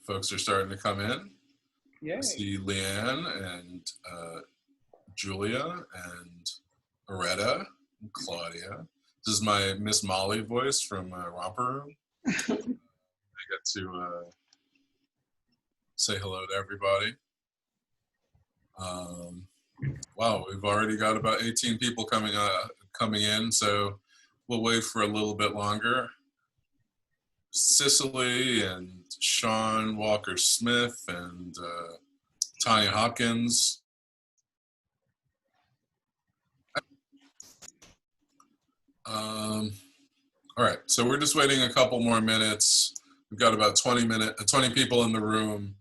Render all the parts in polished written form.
folks are starting to come in. Yay. I see Leanne and Julia and Aretta and Claudia. This is my Miss Molly voice from Romper Room. I get to say hello to everybody. Wow, we've already got about 18 people coming in, so we'll wait for a little bit longer. Cicely and Sean Walker-Smith and Tanya Hopkins. All right, so we're just waiting a couple more minutes. We've got about 20 people in the room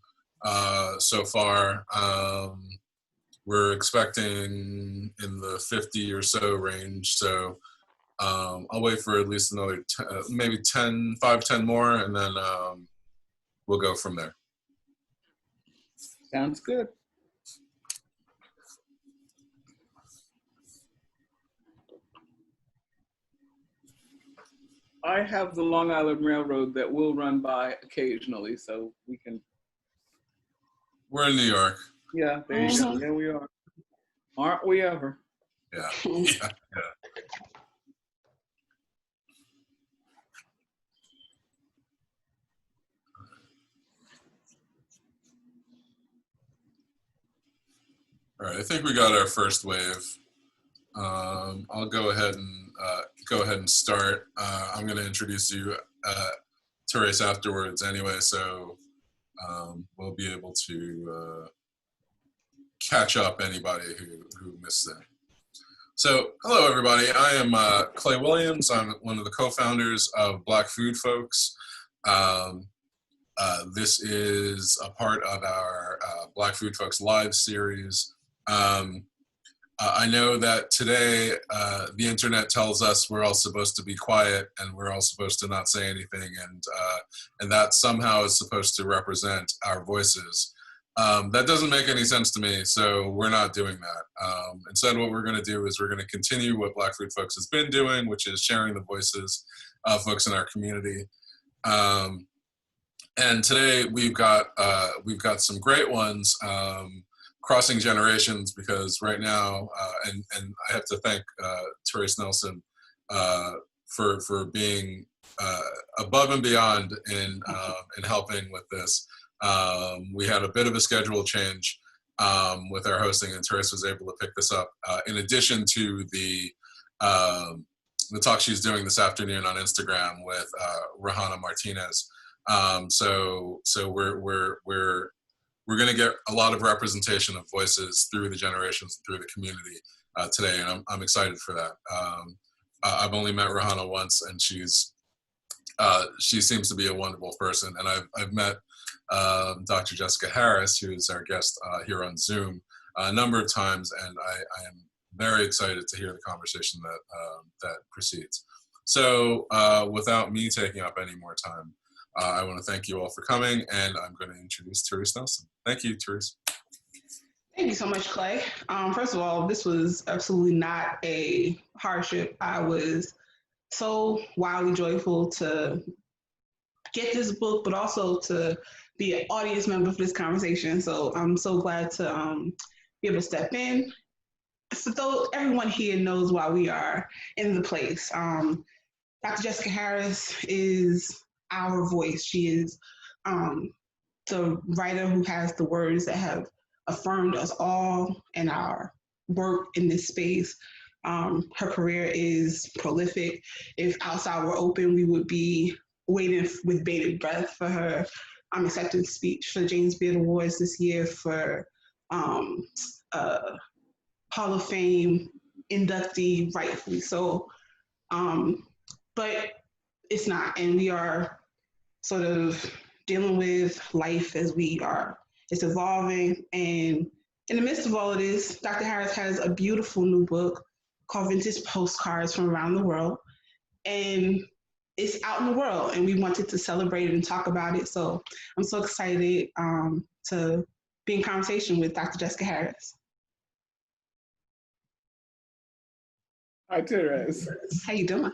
so far. We're expecting in the 50 or so range, so I'll wait for at least another maybe 5-10 more, and then we'll go from there. Sounds good. I have the Long Island Railroad that will run by occasionally, so we can. We're in New York. Yeah, there you go. There we are. Aren't we ever? Yeah. All right, I think we got our first wave. I'll go ahead and start. I'm going to introduce you, Therese, afterwards anyway, so we'll be able to catch up anybody who missed it. So, hello everybody. I am Clay Williams. I'm one of the co-founders of Black Food Folks. This is a part of our Black Food Folks live series. I know that today the internet tells us we're all supposed to be quiet and we're all supposed to not say anything, and that somehow is supposed to represent our voices. That doesn't make any sense to me, so we're not doing that. Instead, what we're going to do is we're going to continue what Black Food Folks has been doing, which is sharing the voices of folks in our community. And today we've got some great ones. Crossing generations, because right now, and I have to thank Therese Nelson for being above and beyond in helping with this. We had a bit of a schedule change with our hosting, and Therese was able to pick this up. In addition to the talk she's doing this afternoon on Instagram with Rahana Martinez. So we're going to get a lot of representation of voices through the generations, through the community today, and I'm excited for that. I've only met Rahana once, and she seems to be a wonderful person. And I've met Dr. Jessica Harris, who is our guest here on Zoom, a number of times, and I am very excited to hear the conversation that proceeds. So without me taking up any more time, I want to thank you all for coming, and I'm going to introduce Therese Nelson. Thank you, Therese. Thank you so much, Clay. First of all, this was absolutely not a hardship. I was so wildly joyful to get this book, but also to be an audience member for this conversation. So I'm so glad to be able to step in. So everyone here knows why we are in the place. Dr. Jessica Harris is our voice. She is the writer who has the words that have affirmed us all in our work in this space. Her career is prolific. If outside were open, we would be waiting with bated breath for her acceptance speech for the James Beard Awards this year, for Hall of Fame inductee, rightfully so. But it's not, and we are sort of dealing with life as it's evolving. And in the midst of all of this, Dr. Harris has a beautiful new book called Vintage Postcards from Around the World. And it's out in the world, and we wanted to celebrate it and talk about it. So I'm so excited to be in conversation with Dr. Jessica Harris. Hi, Therese. How you doing?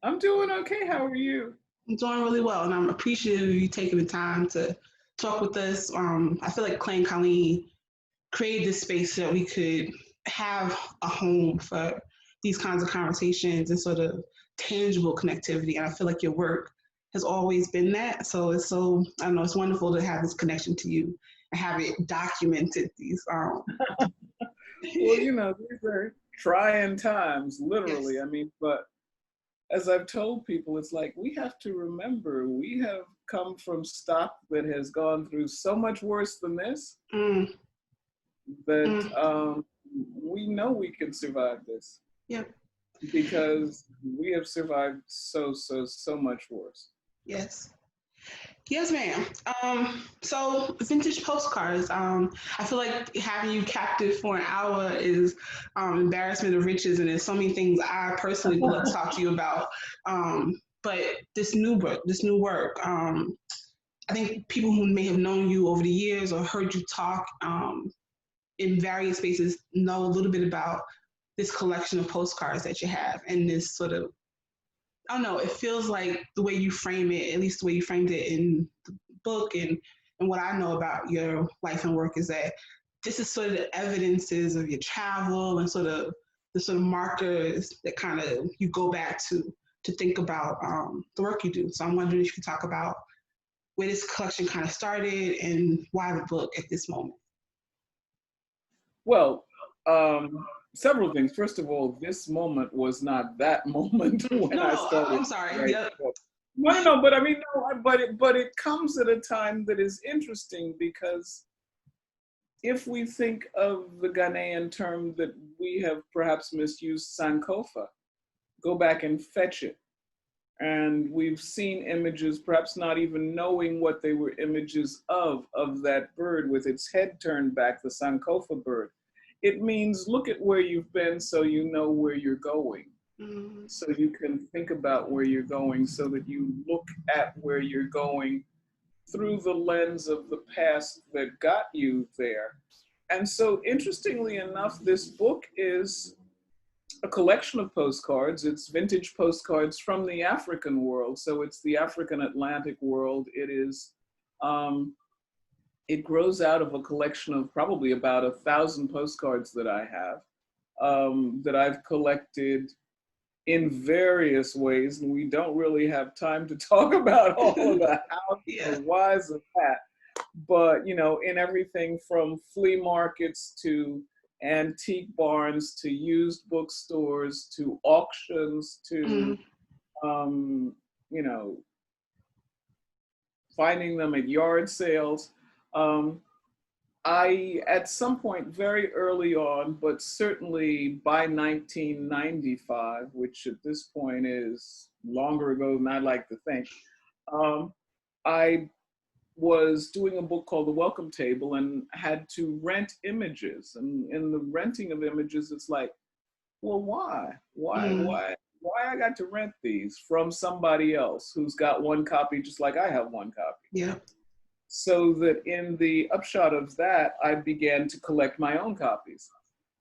I'm doing okay. How are you? I'm doing really well, and I'm appreciative of you taking the time to talk with us. I feel like Clay and Colleen created this space so that we could have a home for these kinds of conversations and sort of tangible connectivity. And I feel like your work has always been that. So I don't know, it's wonderful to have this connection to you and have it documented. Well, these are trying times, literally. Yes. I mean, but as I've told people, it's like we have to remember we have come from stock that has gone through so much worse than this Mm, that mm, we know we can survive this yep. because we have survived so much worse. Yes. Yes, ma'am. So vintage postcards. I feel like having you captive for an hour is embarrassment of riches, and there's so many things I personally would love to talk to you about. But this new work. I think people who may have known you over the years or heard you talk in various spaces know a little bit about this collection of postcards that you have, and this sort of I don't know, it feels like the way you frame it, at least the way you framed it in the book and what I know about your life and work is that this is sort of the evidences of your travel and sort of the sort of markers that kind of you go back to think about the work you do. So I'm wondering if you could talk about where this collection kind of started and why the book at this moment. Well, several things. First of all, this moment was not that moment when I No, started I'm sorry. writing Yeah. the book. No, but I mean, no, but it comes at a time that is interesting because if we think of the Ghanaian term that we have perhaps misused, Sankofa, go back and fetch it. And we've seen images, perhaps not even knowing what they were images of that bird with its head turned back, the Sankofa bird. It means look at where you've been so you know where you're going. Mm, So you can think about where you're going so that you look at where you're going through the lens of the past that got you there. And so interestingly enough, this book is a collection of postcards. It's vintage postcards from the African world. So it's the African Atlantic world. It grows out of a collection of probably about 1,000 postcards that I have, that I've collected in various ways. And we don't really have time to talk about all of the hows yeah. or whys of that. But, in everything from flea markets to antique barns to used bookstores to auctions to Mm, um, you know finding them at yard sales. um, I at some point very early on, but certainly by 1995, which at this point is longer ago than I like to think, um, I was doing a book called The Welcome Table and had to rent images. And in the renting of images, it's like, well, why? Why, mm, why, why I got to rent these from somebody else who's got one copy just like I have one copy? yeah. So that in the upshot of that, I began to collect my own copies.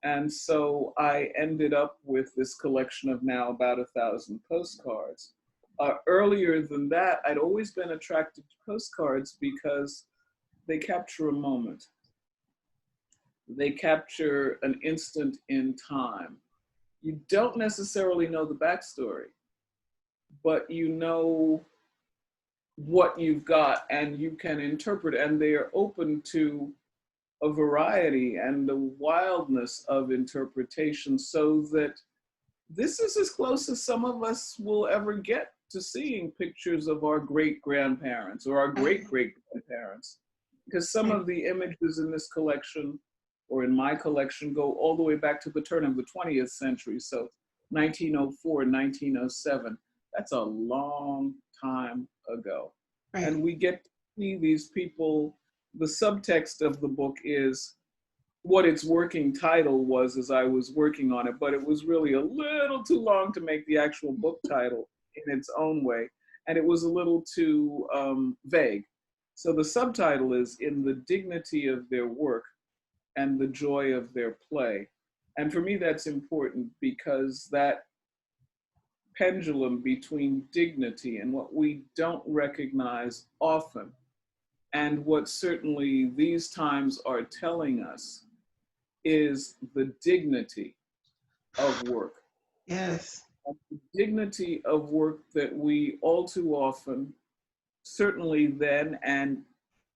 And so I ended up with this collection of now about 1,000 postcards. Earlier than that, I'd always been attracted to postcards because they capture a moment. They capture an instant in time. You don't necessarily know the backstory, but you know what you've got and you can interpret, and they are open to a variety and the wildness of interpretation, so that this is as close as some of us will ever get to seeing pictures of our great grandparents or our great great grandparents. Because some of the images in this collection or in my collection go all the way back to the turn of the 20th century. So 1904, 1907, that's a long time ago. Right. And we get to see these people. The subtext of the book is what its working title was as I was working on it, but it was really a little too long to make the actual book title in its own way. And it was a little too vague. So the subtitle is In the Dignity of Their Work and the Joy of Their Play. And for me, that's important because that pendulum between dignity and what we don't recognize often, and what certainly these times are telling us is the dignity of work. Yes. The dignity of work that we all too often, certainly then and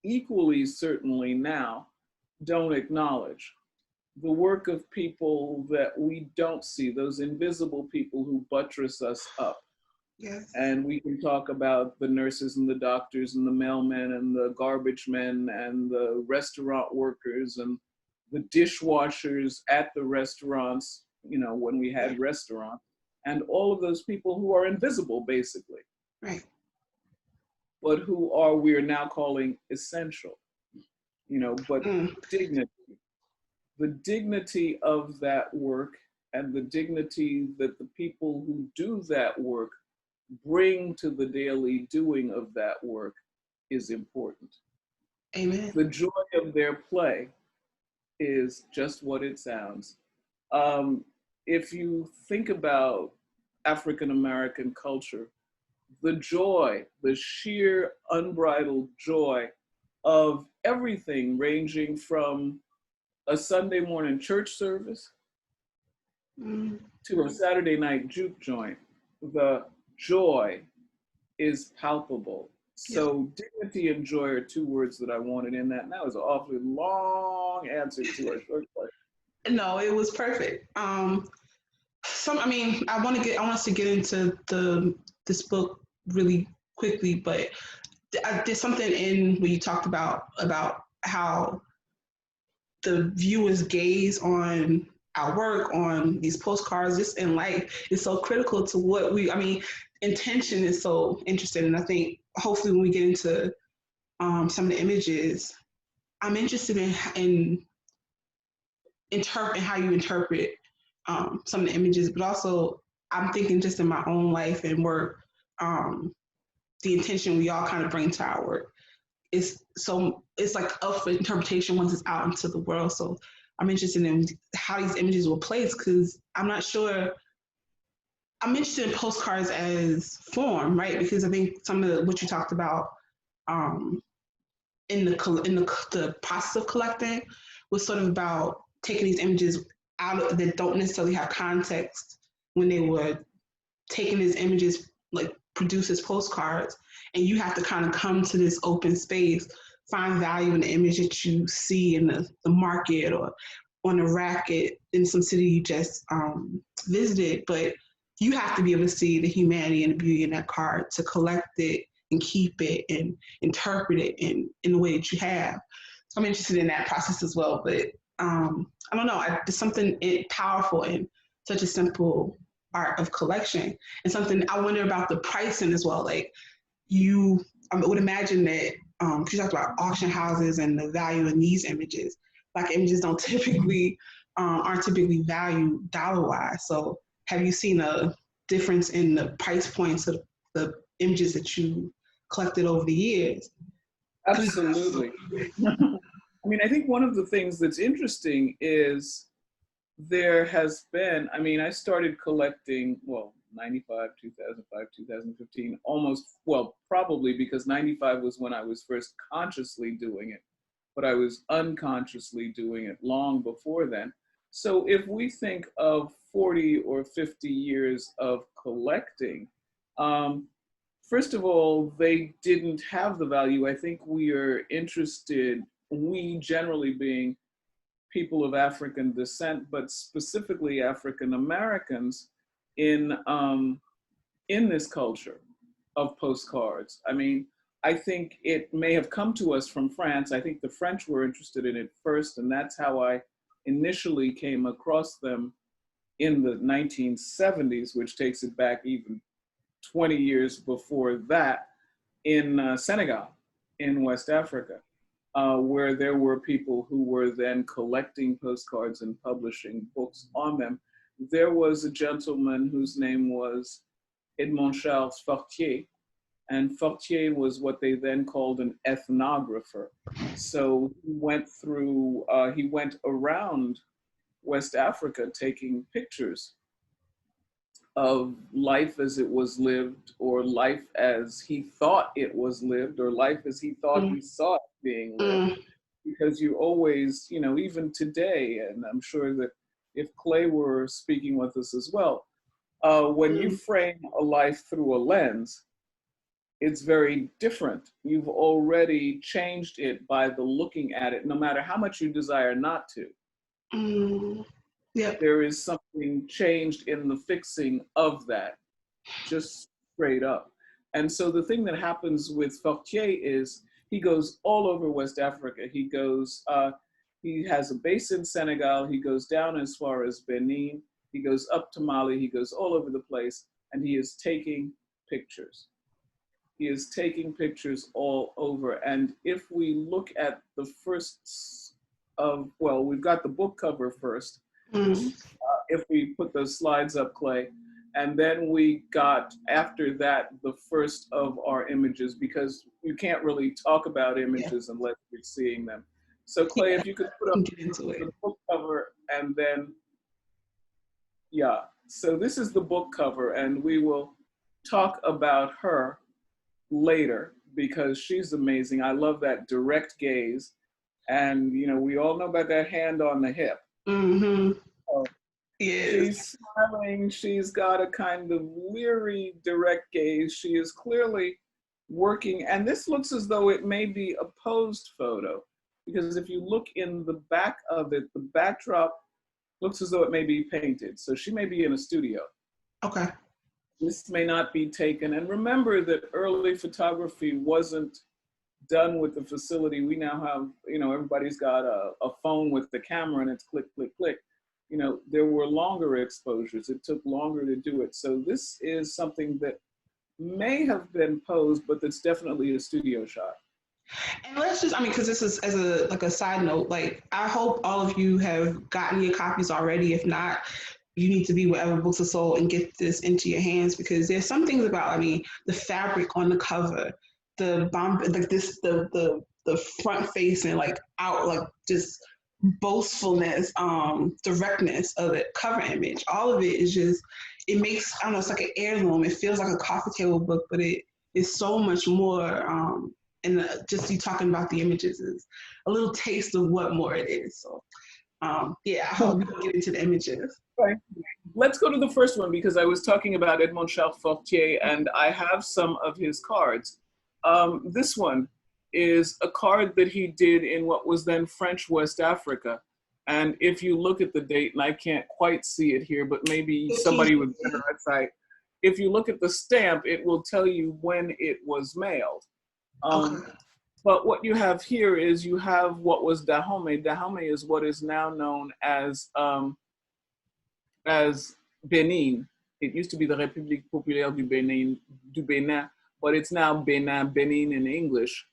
equally certainly now, don't acknowledge. The work of people that we don't see, those invisible people who buttress us up. Yes. And we can talk about the nurses and the doctors and the mailmen and the garbage men and the restaurant workers and the dishwashers at the restaurants, you know, when we had restaurants, and all of those people who are invisible, basically, Right. but who are, we are now calling essential, you know, but dignity. The dignity of that work and the dignity that the people who do that work bring to the daily doing of that work is important. Amen. The joy of their play is just what it sounds. If you think about African American culture, the joy, the sheer unbridled joy of everything ranging from a Sunday morning church service to a Saturday night juke joint, the joy is palpable. So dignity and joy are two words that I wanted in that. And that was an awfully long answer to a short question. No, it was perfect. I want us to get into this book really quickly, but there's something in when you talked about how the viewer's gaze on our work, on these postcards, just in life, is so critical to what intention is so interesting. And I think hopefully when we get into some of the images, I'm interested in how you interpret some of the images, but also I'm thinking just in my own life and work, the intention we all kind of bring to our work is it's like up for interpretation once it's out into the world. So I'm interested in how these images were placed, because I'm not sure. I'm interested in postcards as form, right? Because I think some of what you talked about in the process of collecting was sort of about taking these images out that don't necessarily have context when they were taking these images, like produce as postcards, and you have to kind of come to this open space, find value in the image that you see in the market or on a rack in some city you just visited, but you have to be able to see the humanity and the beauty in that card to collect it and keep it and interpret it in the way that you have. So I'm interested in that process as well, but I don't know, there's something powerful in such a simple art of collection, and something I wonder about the pricing as well. Like I would imagine that because you talked about auction houses and the value in these images, like images aren't typically valued dollar-wise. So have you seen a difference in the price points of the images that you collected over the years? Absolutely. I mean, I think one of the things that's interesting is there has been, I started collecting, 95, 2005, 2015, probably because 95 was when I was first consciously doing it, but I was unconsciously doing it long before then. So if we think of 40 or 50 years of collecting, first of all, they didn't have the value. I think we are interested, we generally being people of African descent, but specifically African Americans in this culture of postcards. I think it may have come to us from France. I think the French were interested in it first, and that's how I initially came across them in the 1970s, which takes it back even 20 years before that, in Senegal, in West Africa, where there were people who were then collecting postcards and publishing books on them. There was a gentleman whose name was Edmond Charles Fortier, and Fortier was what they then called an ethnographer. So he went around West Africa taking pictures of life as it was lived, or life as he thought it was lived, or life as he thought he saw it being lived. Because you always, you know, even today, and I'm sure that if Clay were speaking with us as well, when you frame a life through a lens, it's very different. You've already changed it by the looking at it, no matter how much you desire not to. Yep. There is something changed in the fixing of that, just straight up. And so the thing that happens with Fortier is he goes all over West Africa. He has a base in Senegal. He goes down as far as Benin. He goes up to Mali. He goes all over the place, and he is taking pictures. He is taking pictures all over. And if we look at the first of, well, we've got the book cover first. If we put those slides up, Clay, and then we got, after that, the first of our images, because you can't really talk about images unless you're seeing them. So Clay, if you could put up the book cover, and then, so this is the book cover, and we will talk about her later because she's amazing. I love that direct gaze. And, you know, we all know about that hand on the hip. So she's smiling. She's got a kind of leery, direct gaze. She is clearly working. And this looks as though it may be a posed photo, because if you look in the back of it, the backdrop looks as though it may be painted. So she may be in a studio. Okay. This may not be taken. And remember that early photography wasn't done with the facility. We now have, you know, everybody's got a phone with the camera and it's click, click, click. You know, there were longer exposures. It took longer to do it. So this is something that may have been posed, but that's definitely a studio shot. And let's just, I mean, because this is as a like a side note, like I hope all of you have gotten your copies already. If not, you need to be wherever books are sold and get this into your hands, because there's some things about, I mean, the fabric on the cover, the bomb, like this, the front facing, like out, like just boastfulness, directness of the cover image. All of it is just, it makes, I don't know, it's like an heirloom. It feels like a coffee table book, but it is so much more. And just you talking about the images is a little taste of what more it is. So I hope we can get into the images. Right. Let's go to the first one, because I was talking about Edmond Charles Fortier and I have some of his cards. This one is a card that he did in what was then French West Africa. And if you look at the date, and I can't quite see it here, but maybe somebody with better eyesight, if you look at the stamp, it will tell you when it was mailed. But what you have here is you have what was Dahomey. Dahomey is what is now known as Benin. It used to be the République Populaire du Benin, but it's now Benin in English,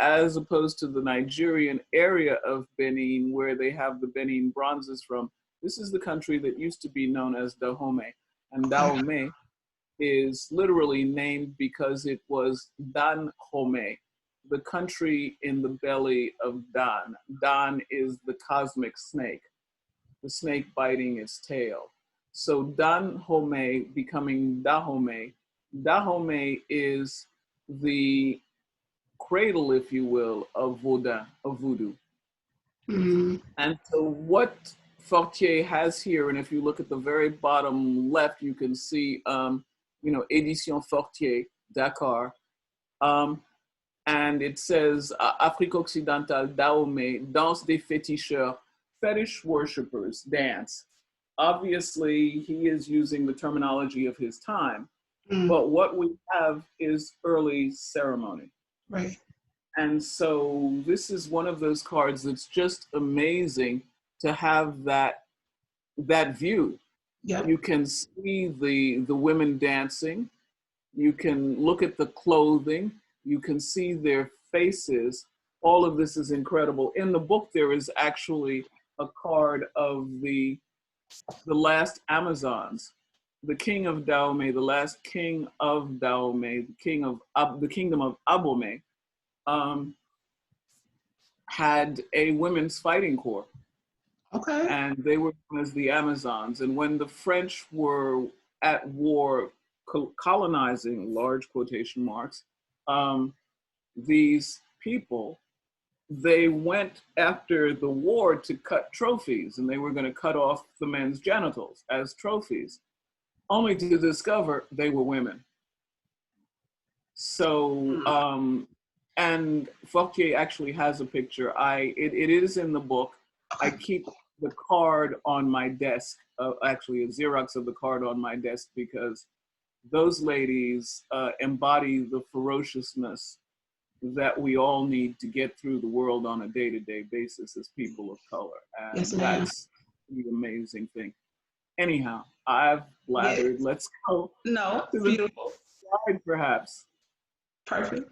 as opposed to the Nigerian area of Benin, where they have the Benin bronzes from. This is the country that used to be known as Dahomey, and Dahomey is literally named because it was Dan-Homey, the country in the belly of Dan. Dan is the cosmic snake, the snake biting its tail. So Dan-Homey becoming Dahomey. Dahomey is the cradle, if you will, of voodoo. And so what Fortier has here, and if you look at the very bottom left, you can see, Édition Fortier, Dakar. And it says, Afrique Occidentale, Dahomey, Danse des féticheurs, fetish worshippers, dance. Obviously, he is using the terminology of his time, but what we have is early ceremony. Right. And so this is one of those cards that's just amazing to have that view. Yep. You can see the women dancing. You can look at the clothing. You can see their faces. All of this is incredible. In the book, there is actually a card of the last Amazons, the king of Dahomey, the last king of Dahomey, the kingdom of Abomey, had a women's fighting corps. Okay. And they were known as the Amazons. And when the French were at war, colonizing, large quotation marks, these people, they went after the war to cut trophies, and they were going to cut off the men's genitals as trophies, only to discover they were women. So, and Fortier actually has a picture. It is in the book. I keep the card on my desk, actually a Xerox of the card on my desk, because those ladies embody the ferociousness that we all need to get through the world on a day-to-day basis as people of color. And yes, that's the amazing thing. Anyhow, I've blathered. Yes. Let's go. No, to the beautiful. slide, perhaps. Perfect.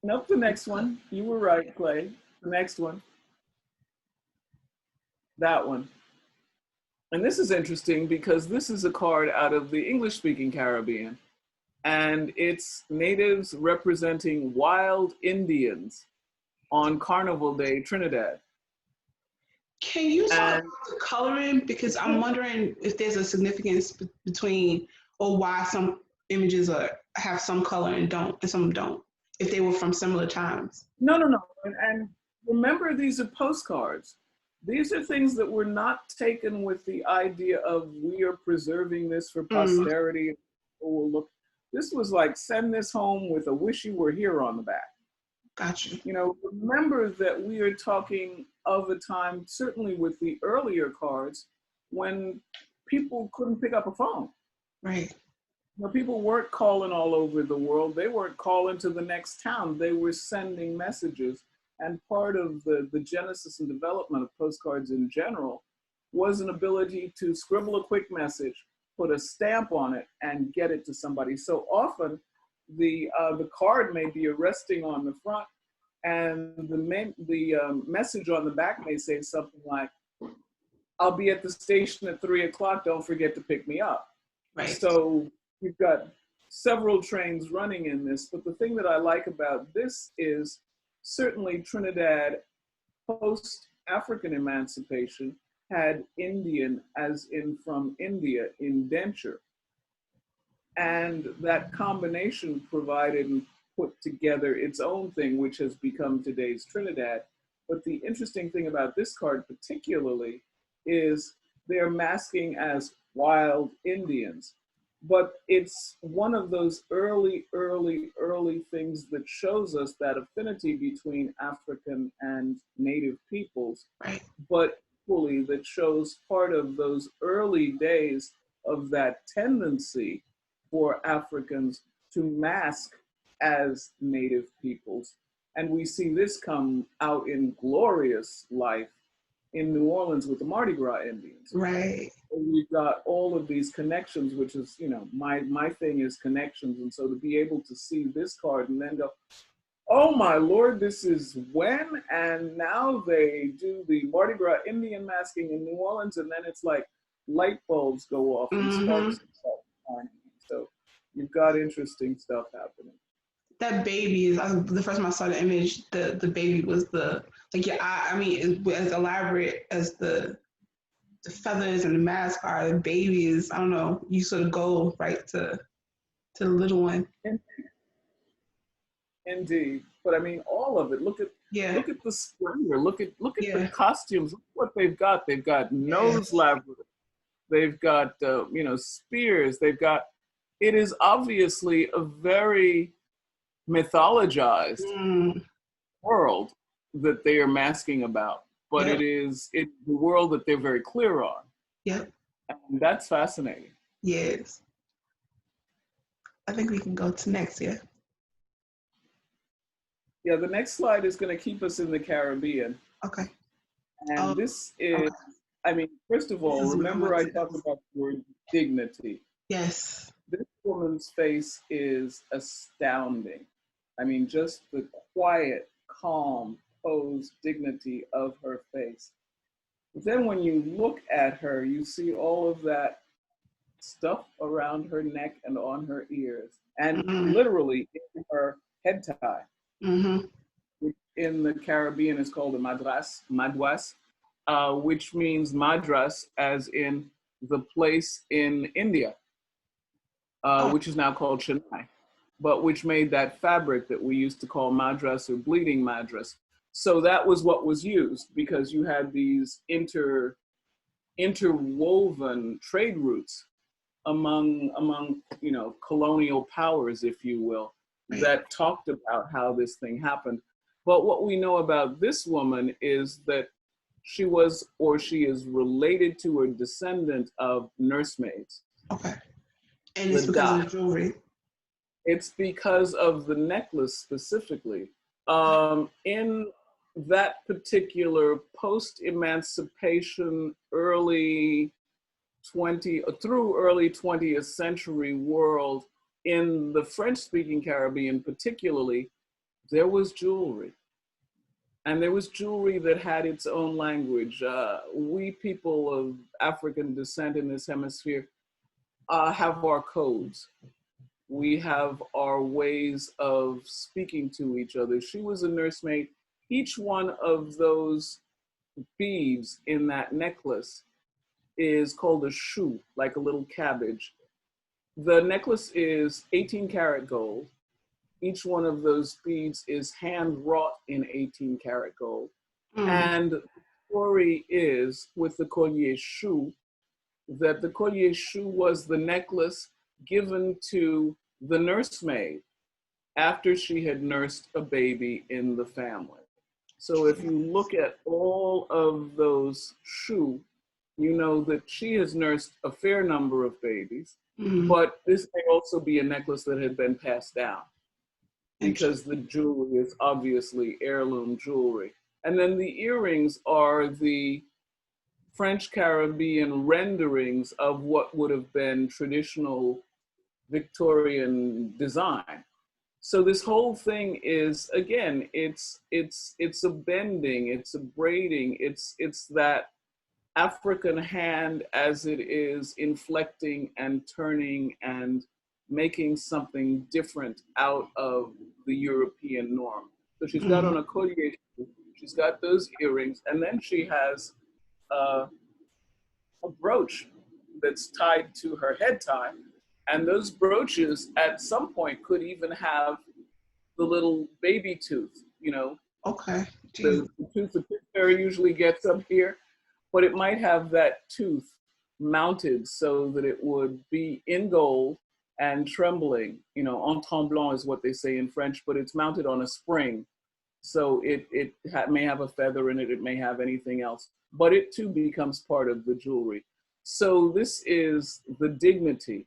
Nope, the next one. You were right, Clay. The next one. That one. And this is interesting because this is a card out of the English-speaking Caribbean. And it's natives representing wild Indians on Carnival Day, Trinidad. Can you talk about the coloring? Because I'm wondering if there's a significance between, or why some images have some color and some don't, if they were from similar times. No. And remember, these are postcards. These are things that were not taken with the idea of we are preserving this for posterity. Or we'll look. This was like, send this home with a wish you were here on the back. Gotcha. You know, remember that we are talking of a time, certainly with the earlier cards, when people couldn't pick up a phone. Right. You know, people weren't calling all over the world. They weren't calling to the next town. They were sending messages. And part of the genesis and development of postcards in general was an ability to scribble a quick message, put a stamp on it, and get it to somebody. So often the card may be resting on the front, and the message on the back may say something like, I'll be at the station at 3 o'clock, don't forget to pick me up. Right. So you've got several trains running in this, but the thing that I like about this is certainly Trinidad post-African emancipation had Indian, as in from India, indenture. And that combination provided and put together its own thing, which has become today's Trinidad. But the interesting thing about this card particularly is they're masking as wild Indians. But it's one of those early things that shows us that affinity between African and native peoples, right. But equally that shows part of those early days of that tendency for Africans to mask as native peoples. And we see this come out in glorious life in New Orleans with the Mardi Gras Indians. Right. And we've got all of these connections, which is, you know, my thing is connections. And so to be able to see this card and then go, oh my Lord, this is when? And now they do the Mardi Gras Indian masking in New Orleans, and then it's like light bulbs go off and sparks and stuff. So you've got interesting stuff happening. That baby is, the first time I saw the image, the baby was I mean, as elaborate as the feathers and the mask are, the baby is, I don't know, you sort of go right to the little one. Indeed. But I mean, all of it. Look at the splendor. Look at the costumes. Look what they've got. They've got nose labyrinth. They've got spears. They've got. It is obviously a very mythologized world that they are masking about, but it's the world that they're very clear on. Yep. And that's fascinating. Yes. I think we can go to next, yeah. Yeah, the next slide is going to keep us in the Caribbean. Okay. And this is, I mean, first of all, remember I talked about the word dignity. Yes. This woman's face is astounding. I mean, just the quiet, calm, posed dignity of her face. But then when you look at her, you see all of that stuff around her neck and on her ears, and literally in her head tie. Which in the Caribbean is called a madras, which means madras as in the place in India, Oh, which is now called Chennai, but which made that fabric that we used to call madras or bleeding madras. So that was what was used because you had these interwoven trade routes among colonial powers, if you will, right. that talked about how this thing happened. But what we know about this woman is that she was or she is related to or descendant of nursemaids. Okay. And The it's because of dot. the jewelry. It's because of the necklace specifically. In that particular post-emancipation, early 20th century world, in the French-speaking Caribbean particularly, there was jewelry. And there was jewelry that had its own language. We people of African descent in this hemisphere have our codes. We have our ways of speaking to each other. She was a nursemaid. Each one of those beads in that necklace is called a shoe, like a little cabbage. The necklace is 18 karat gold. Each one of those beads is hand wrought in 18 karat gold. Mm, And the story is with the collier shoe that the collier shoe was the necklace given to the nursemaid after she had nursed a baby in the family. So if you look at all of those shoe, you know that she has nursed a fair number of babies, mm, but this may also be a necklace that had been passed down because the jewelry is obviously heirloom jewelry. And then the earrings are the French Caribbean renderings of what would have been traditional Victorian design. So this whole thing is, again, it's a bending, it's a braiding, it's that African hand as it is inflecting and turning and making something different out of the European norm. So she's got mm, on a collier, she's got those earrings, and then she has uh, a brooch that's tied to her head tie. And those brooches at some point could even have the little baby tooth, okay. the, Jesus. the tooth the tooth fairy usually gets up here, but it might have that tooth mounted so that it would be in gold and trembling, en tremblant is what they say in French, but it's mounted on a spring. So it may have a feather in it, it may have anything else, but it too becomes part of the jewelry. So this is the dignity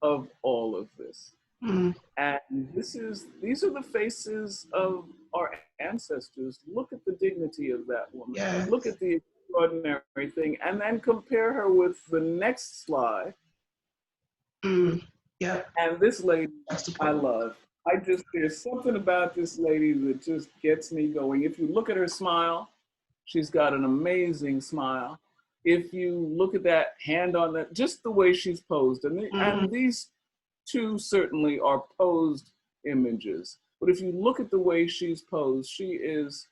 of all of this. Mm, And these are the faces of our ancestors. Look at the dignity of that woman. Look yes. at the extraordinary thing, and then compare her with the next slide. Mm, yep. And this lady, That's the I point. love. There's something about this lady that just gets me going. If you look at her smile, she's got an amazing smile. If you look at that hand on that, just the way she's posed, Mm, and these two certainly are posed images. But if you look at the way she's posed, she is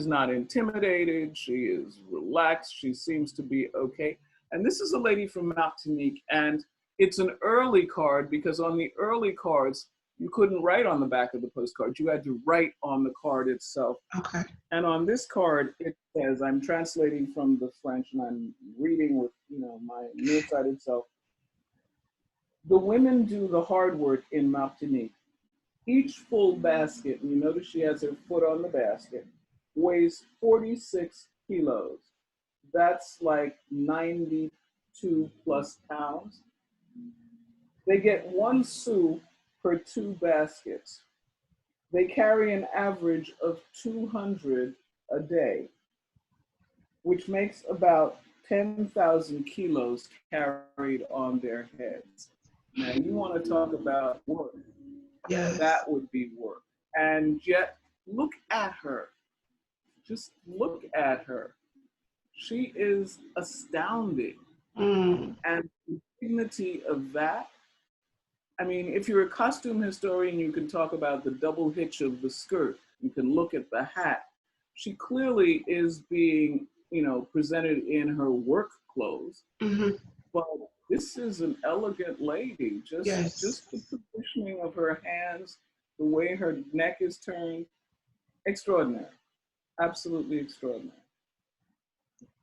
not intimidated. She is relaxed. She seems to be okay. And this is a lady from Martinique, and it's an early card because on the early cards you couldn't write on the back of the postcard. You had to write on the card itself. okay. And on this card, it says, I'm translating from the French and I'm reading with, my nearsighted self. The women do the hard work in Martinique. Each full basket, and you notice she has her foot on the basket, weighs 46 kilos. That's like 92 plus pounds. They get 1 sou per 2 baskets. They carry an average of 200 a day, which makes about 10,000 kilos carried on their heads. Now, you want to talk about work. Yes. That would be work. And yet, look at her. Just look at her. She is astounding. Mm, And the dignity of that, I mean, if you're a costume historian, you can talk about the double hitch of the skirt. You can look at the hat. She clearly is being presented in her work clothes. Mm-hmm. But this is an elegant lady. Yes. Just the positioning of her hands, the way her neck is turned, extraordinary. Absolutely extraordinary.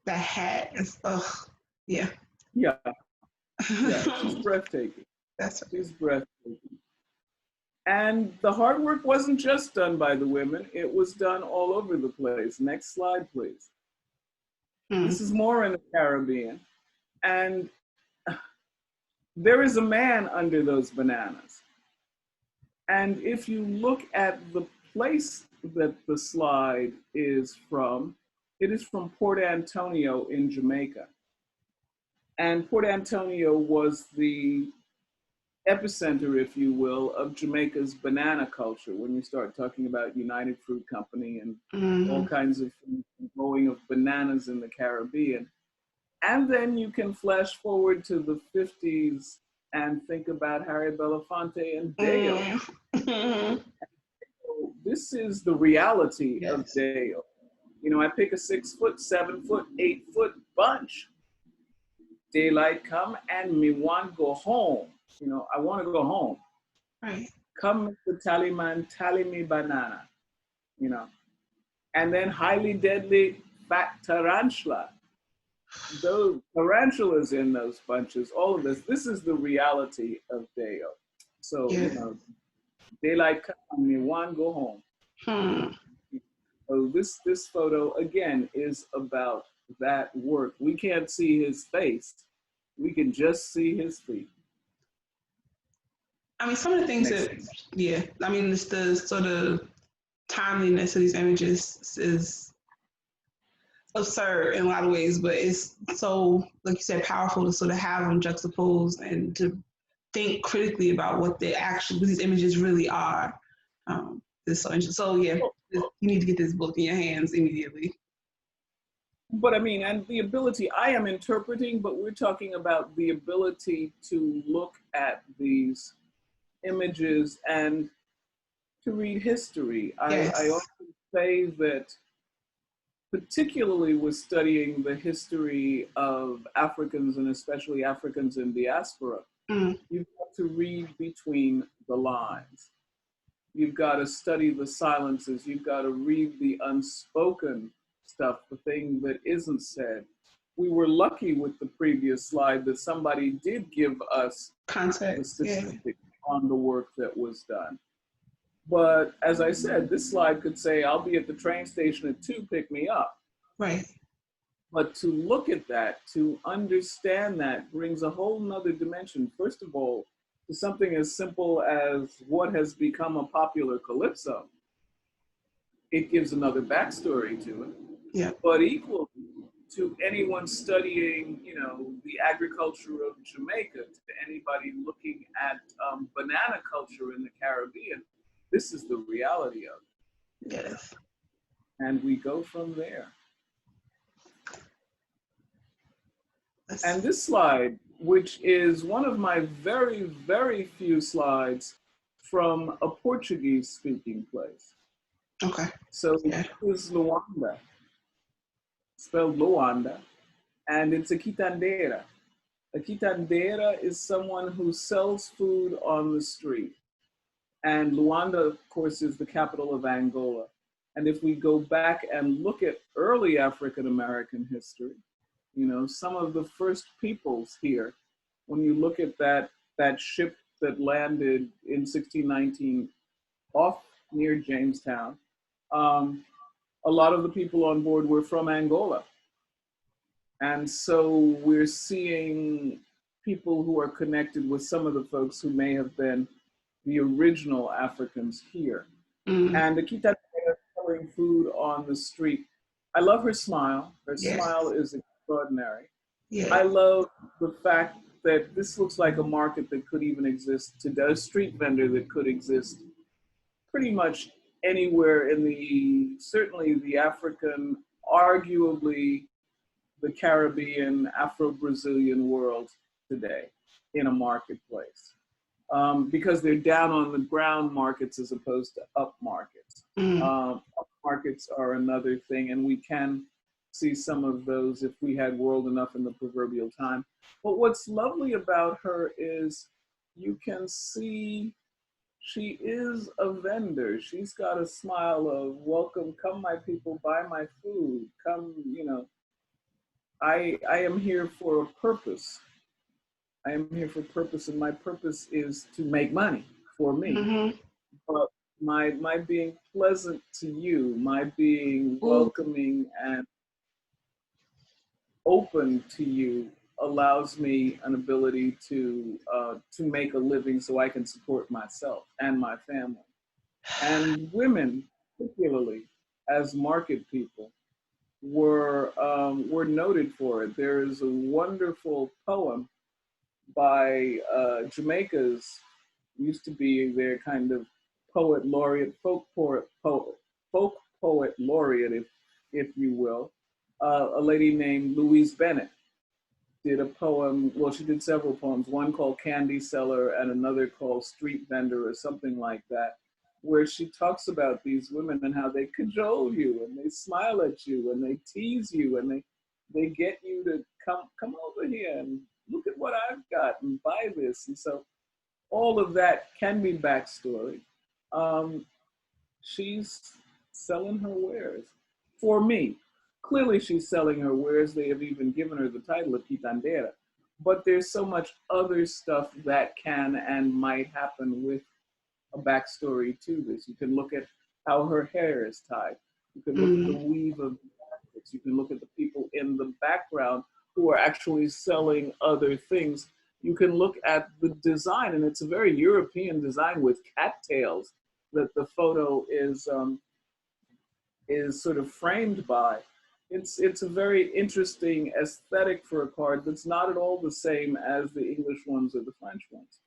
That hat is, yeah. Yeah, yeah, she's breathtaking. That's She's breathtaking. And the hard work wasn't just done by the women, it was done all over the place. Next slide, please. This is more in the Caribbean. And there is a man under those bananas. And if you look at the place that the slide is from, it is from Port Antonio in Jamaica. And Port Antonio was the epicenter, if you will, of Jamaica's banana culture when you start talking about United Fruit Company and all kinds of growing of bananas in the Caribbean. And then you can flash forward to the 50s and think about Harry Belafonte and Deo. So this is the reality of Deo. I pick a 6 foot, 7 foot, 8 foot bunch. Daylight come and me want go home. I want to go home. right. Come, Mr. Tallyman, tally me banana. And then highly deadly fat tarantula. Those tarantulas in those bunches, all of this. This is the reality of Deo. So, daylight come, me want go home. So this photo again is about that work. We can't see his face. We can just see his feet. I mean, some of the things I mean, it's the sort of timeliness of these images is absurd in a lot of ways, but it's so, like you said, powerful to sort of have them juxtaposed and to think critically about what these images really are. It's so interesting. So yeah, you need to get this book in your hands immediately. But I mean, and the ability, I am interpreting, but we're talking about the ability to look at these images and to read history. Yes. I often say that, particularly with studying the history of Africans and especially Africans in diaspora, you've got to read between the lines. You've got to study the silences. You've got to read the unspoken stuff, the thing that isn't said. We were lucky with the previous slide that somebody did give us context, the statistics on the work that was done. But as I said, this slide could say, I'll be at the train station at 2, pick me up. Right. But to look at that, to understand that, brings a whole nother dimension. First of all, to something as simple as what has become a popular calypso. It gives another backstory to it. Yeah. But equally to anyone studying, the agriculture of Jamaica, to anybody looking at banana culture in the Caribbean, this is the reality of it. Yes. And we go from there. And this slide, which is one of my very, very few slides from a Portuguese-speaking place. Okay. So this is Luanda, spelled Luanda, and it's a quitandeira. A quitandeira is someone who sells food on the street. And Luanda, of course, is the capital of Angola. And if we go back and look at early African-American history, some of the first peoples here, when you look at that ship that landed in 1619 off near Jamestown, a lot of the people on board were from Angola. And so we're seeing people who are connected with some of the folks who may have been the original Africans here. And the quitandeira selling food on the street. I love her smile. Her smile is extraordinary. Yeah. I love the fact that this looks like a market that could even exist today, a street vendor that could exist pretty much anywhere in certainly the African, arguably the Caribbean, Afro-Brazilian world today in a marketplace. Because they're down on the ground markets as opposed to up markets. Up markets are another thing, and we can see some of those if we had world enough in the proverbial time. But what's lovely about her is you can see she is a vendor. She's got a smile of welcome, come my people, buy my food, come, I am here for a purpose. I am here for purpose, and my purpose is to make money for me. Mm-hmm. But my being pleasant to you, my being Ooh. welcoming and open to you allows me an ability to make a living so I can support myself and my family. And women, particularly as market people, were noted for it. There is a wonderful poem by Jamaica's, used to be their kind of poet laureate, folk poet laureate, if you will, a lady named Louise Bennett did a poem. Well, she did several poems. One called Candy Seller and another called Street Vendor or something like that, where she talks about these women and how they cajole you and they smile at you and they tease you and they get you to come over here and look at what I've got and buy this. And so all of that can be backstory. She's selling her wares for me. Clearly, she's selling her wares. They have even given her the title of Quitandera. But there's so much other stuff that can and might happen with a backstory to this. You can look at how her hair is tied. You can look at the weave of baskets. You can look at the people in the background who are actually selling other things. You can look at the design, and it's a very European design with cattails that the photo is sort of framed by. It's a very interesting aesthetic for a card that's not at all the same as the English ones or the French ones.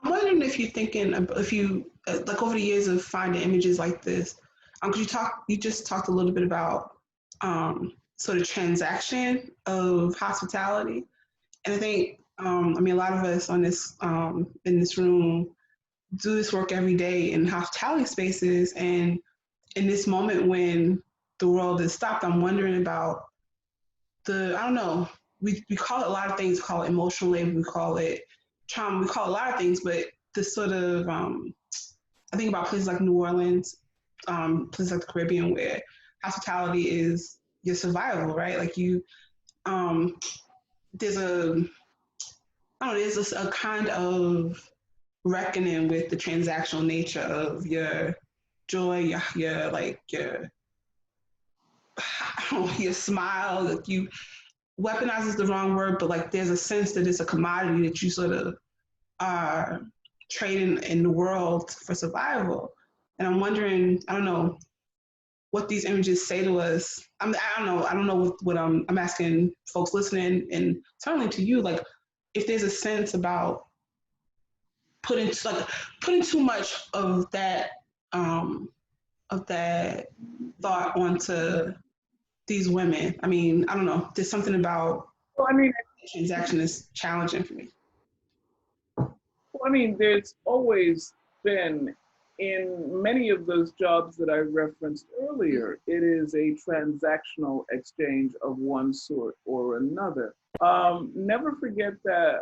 I'm wondering if you're thinking, if you, like over the years of finding images like this, because you just talked a little bit about sort of transaction of hospitality. And I think, I mean, a lot of us on this, in this room do this work every day in hospitality spaces. And in this moment when the world is stopped, I'm wondering about I don't know, we call it a lot of things, we call it emotional labor, we call it trauma, we call it a lot of things, but this sort of, I think about places like New Orleans, places like the Caribbean, where hospitality is your survival, right? Like there's there's a kind of reckoning with the transactional nature of your joy, your smile. Like you weaponize is the wrong word, but like there's a sense that it's a commodity that you sort of are trading in the world for survival. And I'm wondering, I don't know what these images say to us. I don't know what I'm asking folks listening, and certainly to you, like if there's a sense about putting too much of that thought onto these women. I mean, I don't know. There's something about Well, I mean, transaction is challenging for me. there's always been, in many of those jobs that I referenced earlier, it is a transactional exchange of one sort or another. Never forget that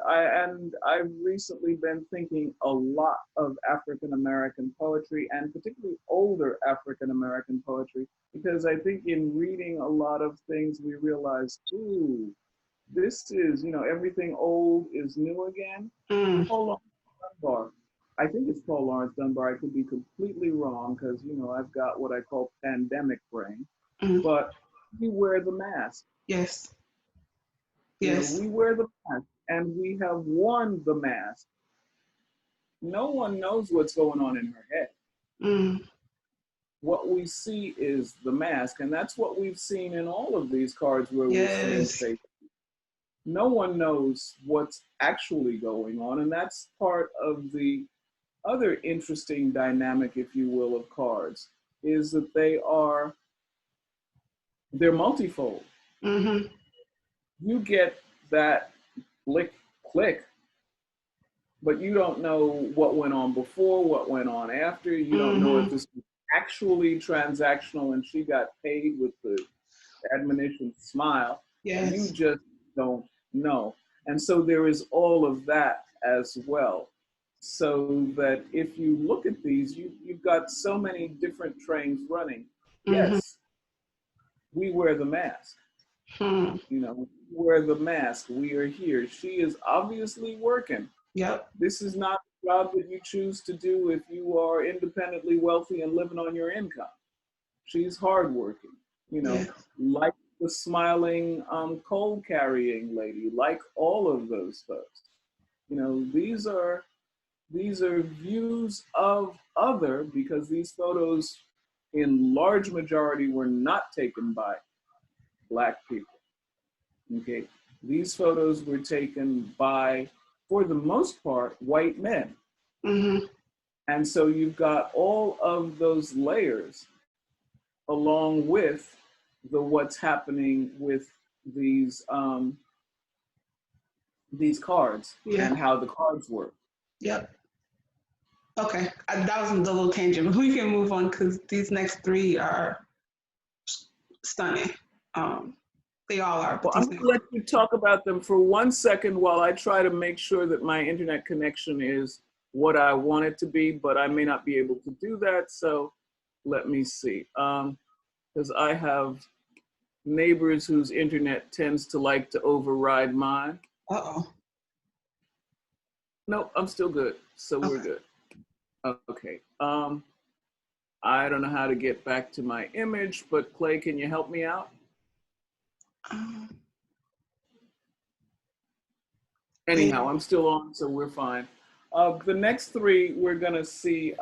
I've recently been thinking a lot of African American poetry, and particularly older African American poetry, because I think in reading a lot of things we realize, ooh, this is, everything old is new again. Paul Laurence Dunbar. I think it's Paul Laurence Dunbar. I could be completely wrong because, I've got what I call pandemic brain. But we wear the mask. Yes. Yes. We wear the mask and we have worn the mask. No one knows what's going on in her head. What we see is the mask, and that's what we've seen in all of these cards where we're seeing faces. No one knows what's actually going on, and that's part of the other interesting dynamic, if you will, of cards, is that they're multifold. You get that click, but you don't know what went on before, what went on after. You don't know if this was actually transactional and she got paid with the admonition, smile. Yes. You just don't know. And so there is all of that as well. So that if you look at these, you've got so many different trains running. Mm-hmm. Yes, we wear the mask. Hmm. You know, wear the mask. We are here. She is obviously working. Yep. This is not a job that you choose to do if you are independently wealthy and living on your income. She's hardworking, you know, Yes. like the smiling coal carrying lady, like all of those folks. You know, these are views of other, because these photos in large majority were not taken by Black people. Okay, these photos were taken by, for the most part, white men. Mm-hmm. And so you've got all of those layers along with the what's happening with these cards Yeah. and how the cards work. Yep. Okay. That was a little tangent, but we can move on because these next three are stunning. They all are, but Well, I'm these going next. to let you talk about them for 1 second while I try to make sure that my internet connection is what I want it to be, but I may not be able to do that. So let me see. Because I have neighbors whose internet tends to like to override mine. Uh-oh. Nope, I'm still good. So we're Okay. good. Okay. I don't know how to get back to my image, but Clay, can you help me out? Um, Anyhow, I'm still on, so we're fine. The next three, we're gonna see.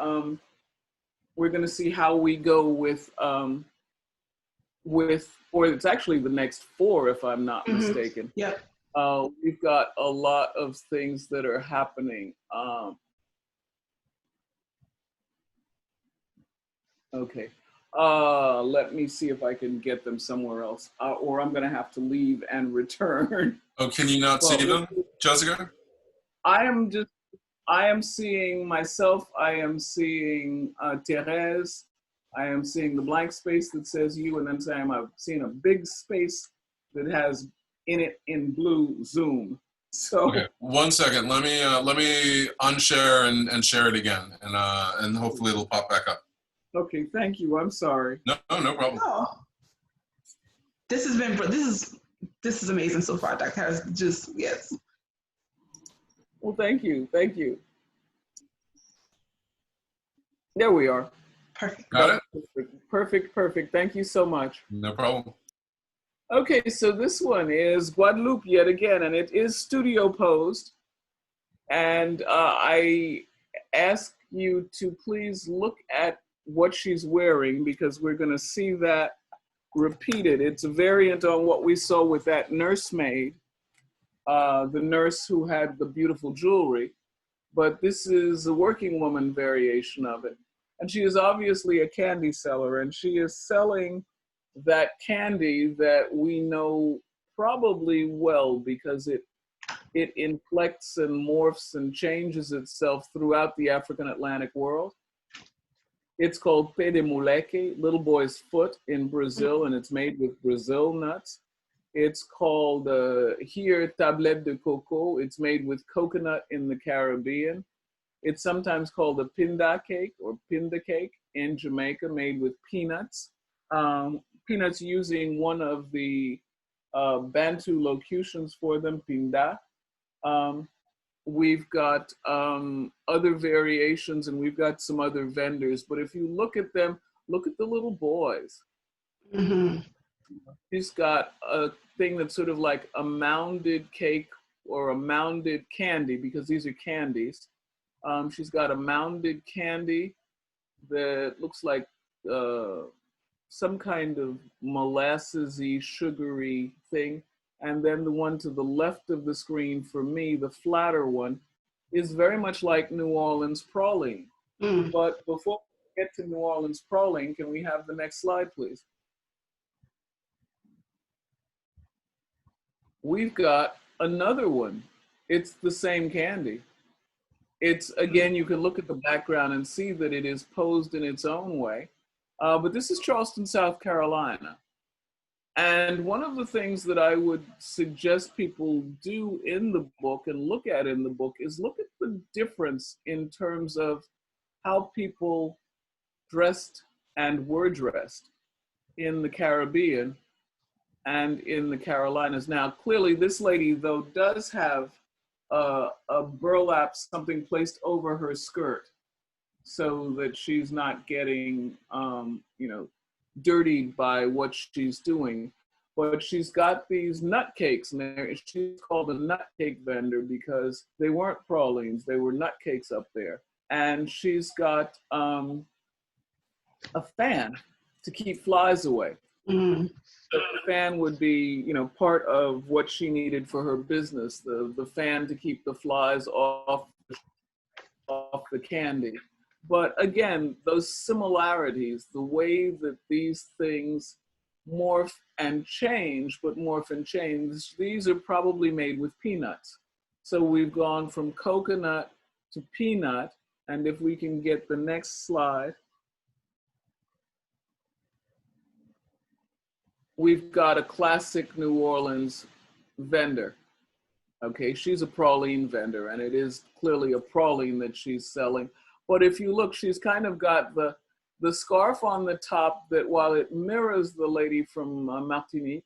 We're gonna see how we go with, or it's actually the next four, if I'm not mistaken. Yep. We've got a lot of things that are happening. Okay. Let me see if I can get them somewhere else, or I'm gonna have to leave and return. Oh, can you not see them, Jessica? I am seeing myself. I am seeing Therese. I am seeing the blank space that says you, and then I'm seeing a big space that has in it in blue Zoom. So Okay, 1 second. Let me unshare and share it again, and hopefully it'll pop back up. okay, thank you. I'm sorry. No problem. Oh, this is amazing so far, Dr. Harris. Just yes. Well, thank you. There we are. Perfect. Got it? Perfect. Thank you so much. No problem. Okay, so this one is Guadeloupe yet again, and it is studio posed. And I ask you to please look at what she's wearing, because we're going to see that repeated. It's a variant on what we saw with that nursemaid, the nurse who had the beautiful jewelry. But this is a working woman variation of it. And she is obviously a candy seller, and she is selling that candy that we know probably well, because it inflects and morphs and changes itself throughout the African Atlantic world. It's called pé de moleque, little boy's foot in Brazil, and it's made with Brazil nuts. It's called here tablette de coco. It's made with coconut in the Caribbean. It's sometimes called a pinda cake or pinda cake in Jamaica, made with peanuts. Peanuts using one of the Bantu locutions for them, pinda. We've got other variations, and we've got some other vendors. But if you look at them, look at the little boys. Mm-hmm. She's got a thing that's sort of like a mounded cake or a mounded candy, because these are candies. She's got a mounded candy that looks like some kind of molassesy, sugary thing. And then the one to the left of the screen, for me, the flatter one, is very much like New Orleans praline. Mm. But before we get to New Orleans praline, can we have the next slide, please? We've got another one. It's the same candy. It's, again, you can look at the background and see that it is posed in its own way. But this is Charleston, South Carolina. And one of the things that I would suggest people do in the book and look at in the book is look at the difference in terms of how people dressed and were dressed in the Caribbean and in the Carolinas. Now, clearly, this lady, though, does have a burlap, something placed over her skirt so that she's not getting, dirtied by what she's doing. But she's got these nut cakes, and she's called a nut cake vendor because they weren't pralines, they were nut cakes up there. And she's got a fan to keep flies away. Mm-hmm. The fan would be, part of what she needed for her business, the fan to keep the flies off the candy. But again, those similarities, the way that these things morph and change, but morph and change, these are probably made with peanuts. So we've gone from coconut to peanut, and if we can get the next slide, we've got a classic New Orleans vendor. Okay, she's a praline vendor, and it is clearly a praline that she's selling. But if you look, she's kind of got the scarf on the top that, while it mirrors the lady from Martinique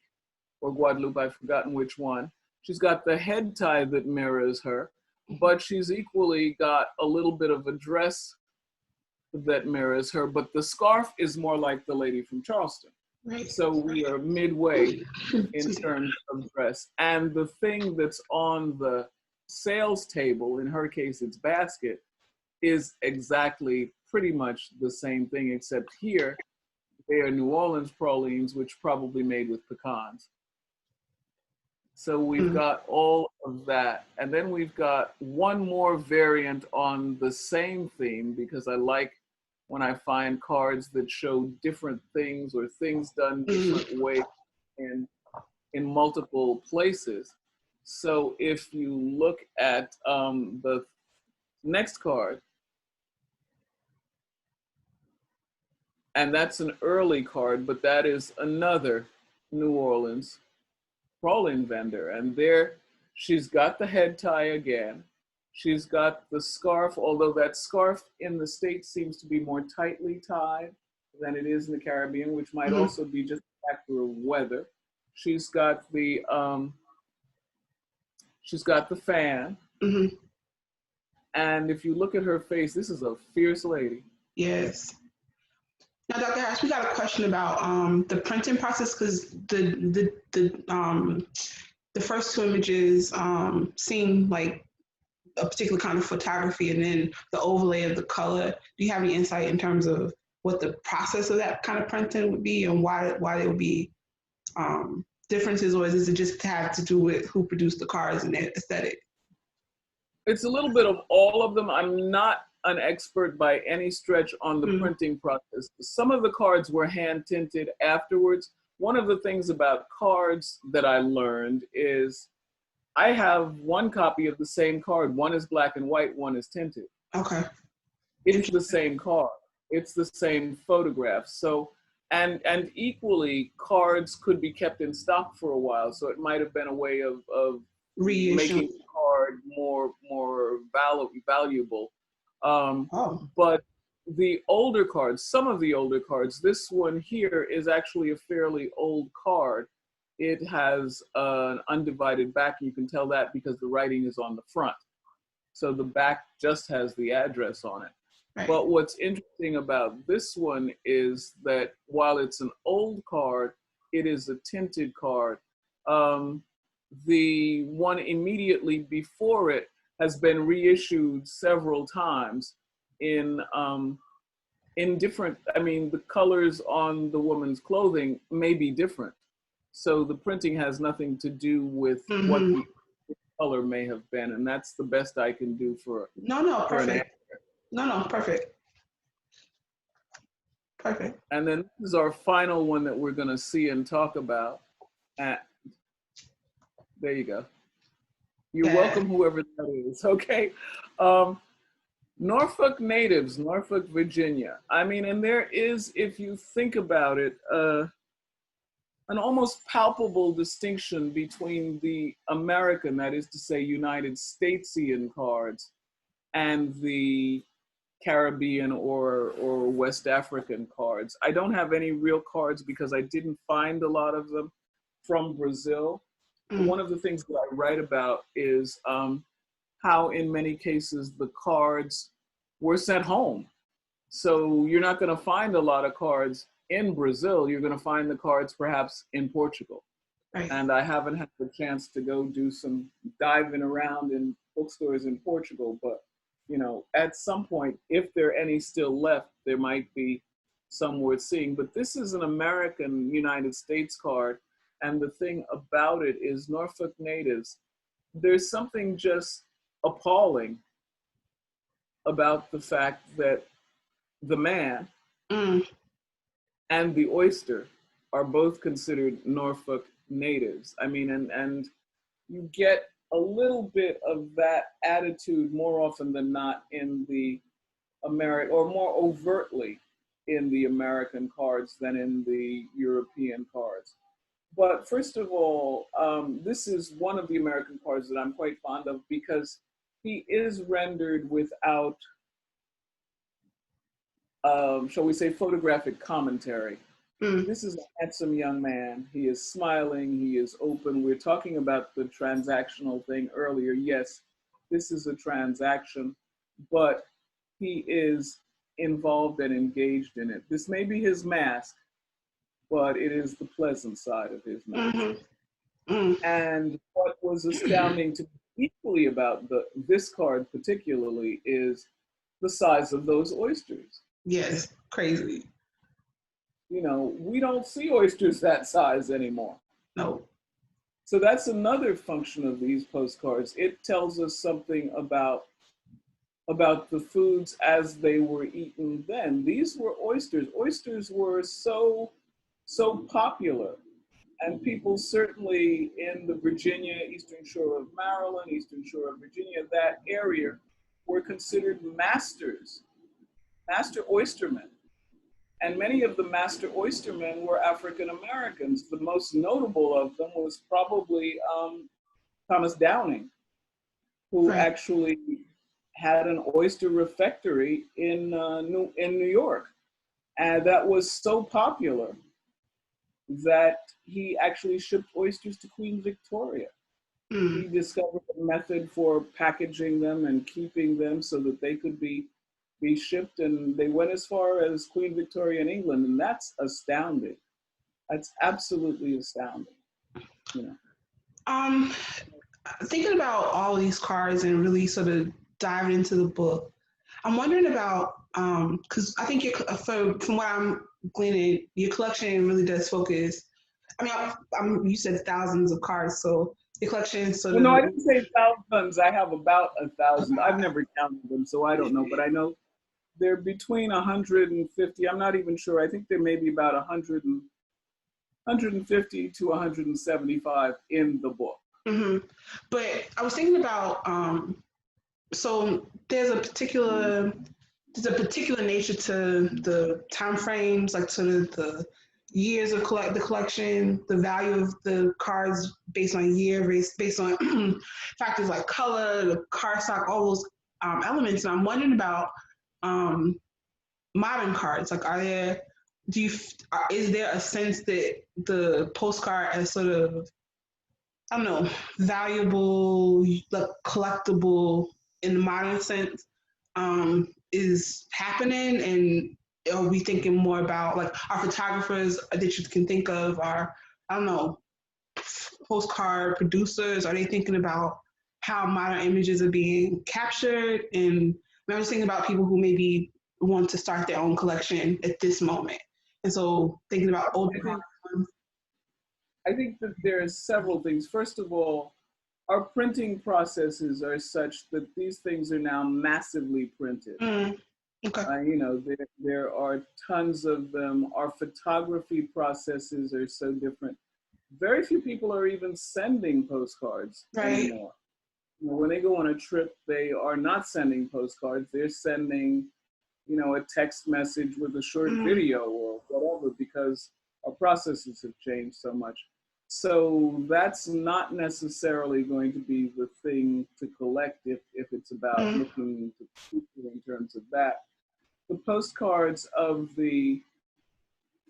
or Guadeloupe, I've forgotten which one, she's got the head tie that mirrors her, but she's equally got a little bit of a dress that mirrors her, but the scarf is more like the lady from Charleston. Right. So we are midway in terms of dress. And the thing that's on the sales table, in her case it's basket, is exactly pretty much the same thing, except here they are New Orleans pralines, which probably made with pecans. So we've got all of that. And then we've got one more variant on the same theme, because I like when I find cards that show different things or things done different ways in multiple places. So if you look at the next card, and that's an early card, but that is another New Orleans praline vendor. And there she's got the head tie again. She's got the scarf, although that scarf in the States seems to be more tightly tied than it is in the Caribbean, which might also be just a factor of weather. She's got the fan. And if you look at her face, this is a fierce lady. Yes. Now, Dr. Harris, we got a question about the printing process, because the first two images seem like a particular kind of photography, and then the overlay of the color. Do you have any insight in terms of what the process of that kind of printing would be, and why there would be differences, or is it just to have to do with who produced the cards and their aesthetic? It's a little bit of all of them. I'm not an expert by any stretch on the printing process. Some of the cards were hand tinted afterwards. One of the things about cards that I learned is I have one copy of the same card. One is black and white, one is tinted. Okay. It's the same card. It's the same photograph. So, and equally, cards could be kept in stock for a while. So it might have been a way of making the card more valuable. But the older cards, some of the older cards, this one here is actually a fairly old card. It has an undivided back. You can tell that because the writing is on the front. So the back just has the address on it. Right. But what's interesting about this one is that while it's an old card, it is a tinted card. The one immediately before it has been reissued several times in different, the colors on the woman's clothing may be different. So the printing has nothing to do with what the color may have been. And that's the best I can do for perfect. Perfect. Perfect. And then this is our final one that we're going to see and talk about. There you go. You're welcome, whoever that is. Okay. Norfolk natives, Norfolk, Virginia. And there is, if you think about it, an almost palpable distinction between the American, that is to say, United Statesian cards, and the Caribbean or West African cards. I don't have any real cards because I didn't find a lot of them from Brazil. One of the things that I write about is how in many cases the cards were sent home. So you're not going to find a lot of cards in Brazil. You're going to find the cards perhaps in Portugal. Right. And I haven't had the chance to go do some diving around in bookstores in Portugal, but you know, at some point, if there are any still left, there might be some worth seeing. But this is an American United States card. And the thing about it is Norfolk natives, there's something just appalling about the fact that the man and the oyster are both considered Norfolk natives. I mean, and you get a little bit of that attitude more often than not in the American, or more overtly in the American cards than in the European cards. But first of all, this is one of the American cards that I'm quite fond of because he is rendered without, shall we say, photographic commentary. This is a handsome young man. He is smiling. He is open. We're talking about the transactional thing earlier. Yes, this is a transaction, but he is involved and engaged in it. This may be his mask, but it is the pleasant side of his mask. And what was astounding to me equally about this card particularly is the size of those oysters. Yes, crazy. You know, we don't see oysters that size anymore. No. So that's another function of these postcards. It tells us something about the foods as they were eaten then. These were oysters. Oysters were so popular. And people certainly in the Virginia, Eastern Shore of Maryland, Eastern Shore of Virginia, that area were considered master oystermen. And many of the master oystermen were African Americans. The most notable of them was probably Thomas Downing, who actually had an oyster refectory in New York. And that was so popular that he actually shipped oysters to Queen Victoria. He discovered a method for packaging them and keeping them so that they could be shipped, and they went as far as Queen Victoria in England, and that's astounding. That's absolutely astounding. You know. Thinking about all these cards and really sort of diving into the book, I'm wondering about because I think from what I'm gleaning, your collection really does focus. I mean, you said thousands of cards, so your collection sort of. No, I didn't say thousands. I have about 1,000. I've never counted them, so I don't know, but I know they're between 150. I'm not even sure. I think there may be about 150 to 175 in the book. But I was thinking about so there's a particular nature to the time frames, like to the years of the collection, the value of the cards based on year, based on factors like color, the card stock, all those elements. And I'm wondering about modern cards. Like, is there a sense that the postcard as sort of, I don't know, valuable, like collectible in the modern sense, is happening? And are we thinking more about, like, our photographers that you can think of are, I don't know, postcard producers? Are they thinking about how modern images are being captured? And I'm just thinking about people who maybe want to start their own collection at this moment. And so thinking about older ones. I think that there are several things. First of all, our printing processes are such that these things are now massively printed. Okay. You know, there are tons of them. Our photography processes are so different. Very few people are even sending postcards anymore. You know, when they go on a trip, they are not sending postcards. They're sending, you know, a text message with a short video or whatever, because our processes have changed so much. So that's not necessarily going to be the thing to collect if it's about Mm. looking to the future in terms of that. The postcards of the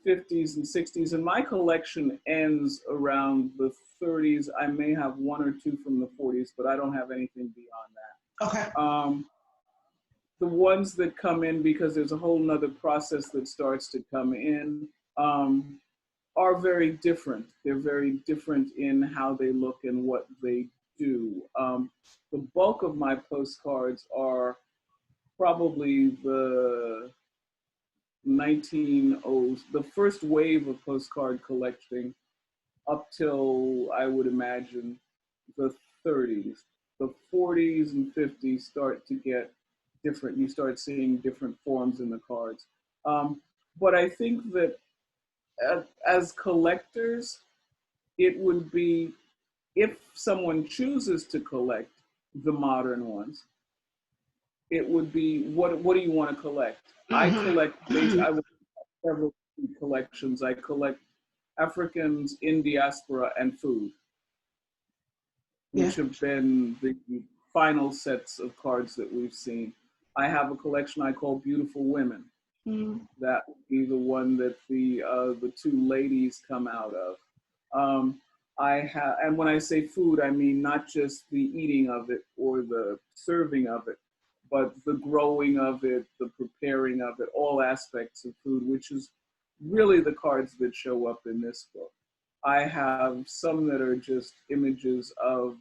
50s and 60s, and my collection ends around the 30s. I may have one or two from the 40s, but I don't have anything beyond that. Okay. The ones that come in, because there's a whole nother process that starts to come in, are very different. They're very different in how they look and what they do. The bulk of my postcards are probably the 1900s, the first wave of postcard collecting up till, I would imagine, the 30s. The 40s and 50s start to get different. You start seeing different forms in the cards. But I think that as collectors, it would be, if someone chooses to collect the modern ones, it would be, what do you want to collect? I collect, I would have several collections. I collect Africans in diaspora and food, Yeah. which have been the final sets of cards that we've seen. I have a collection I call Beautiful Women. That would be the one that the two ladies come out of. I have, and when I say food, I mean not just the eating of it or the serving of it, but the growing of it, the preparing of it, all aspects of food, which is really the cards that show up in this book. I have some that are just images of,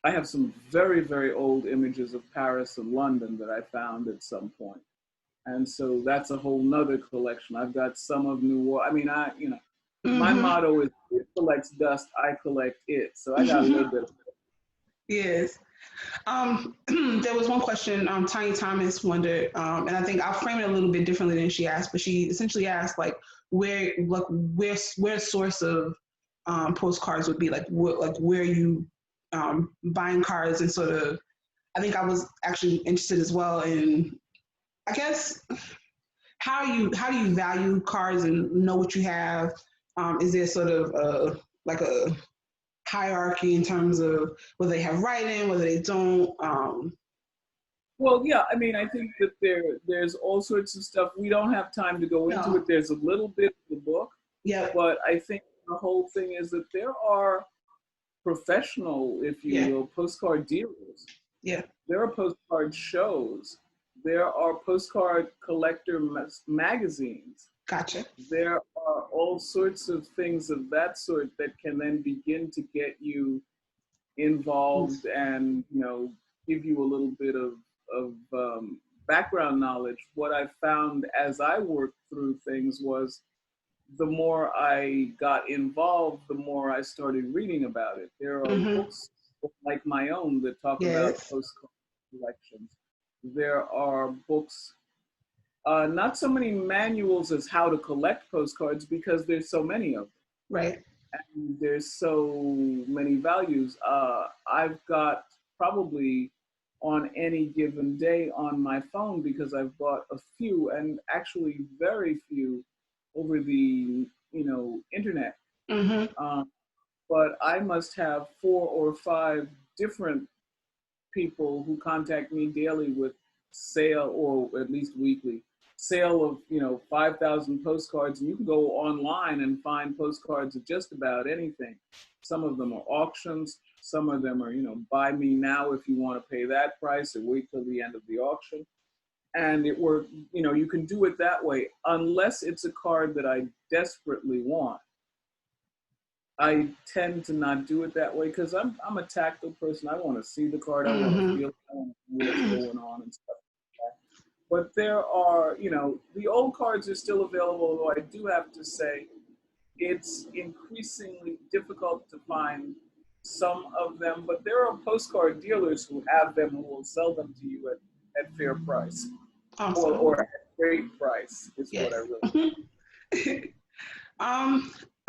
I have some very, very old images of Paris and London that I found at some point. And so that's a whole nother collection. I've got some of New Orleans. I mean, my motto is, it collects dust, I collect it. So I got a little bit of it. Yes. There was one question Tanya Thomas wondered, and I think I'll frame it a little bit differently than she asked, but she essentially asked like where source of postcards would be, like where you buying cards, and sort of, I think I was actually interested as well in, I guess, how do you value cards and know what you have? Is there sort of like a hierarchy in terms of whether they have writing, whether they don't? Well, yeah, I mean, I think that there's all sorts of stuff. We don't have time to go into it. There's a little bit in the book. Yeah. But I think the whole thing is that there are professional, if you will, postcard dealers. Yeah. There are postcard shows. There are postcard collector magazines. Gotcha. There are all sorts of things of that sort that can then begin to get you involved and, give you a little bit of background knowledge. What I found as I worked through things was, the more I got involved, the more I started reading about it. There are books like my own that talk about postcard collections. There are books, not so many manuals as how to collect postcards, because there's so many of them. Right. And there's so many values. I've got probably on any given day on my phone, because I've bought a few, and actually very few, over the internet. But I must have 4 or 5 different people who contact me daily with sale, or at least weekly sale of 5,000 postcards, and you can go online and find postcards of just about anything. Some of them are auctions, some of them are buy me now if you want to pay that price, or wait till the end of the auction. And you can do it that way, unless it's a card that I desperately want. I tend to not do it that way, because I'm a tactile person. I want to see the card, I want to feel it, I want to know what's going on and stuff like that. But there are, the old cards are still available, although I do have to say it's increasingly difficult to find some of them. But there are postcard dealers who have them, who will sell them to you at fair price. Awesome. Or at great price is what I really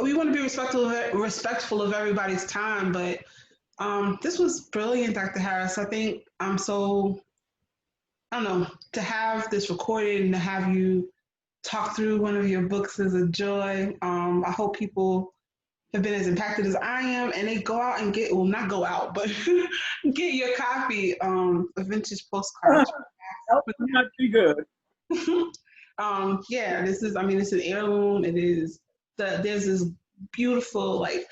we want to be respectful of everybody's time, but this was brilliant, Dr. Harris. I think I'm so, I don't know, to have this recorded and to have you talk through one of your books is a joy. I hope people have been as impacted as I am, and they go out and get, well, not go out, but get your copy of Vintage Postcards. That would not be good. Yeah, this is, I mean, it's an heirloom. It is, there's this beautiful, like,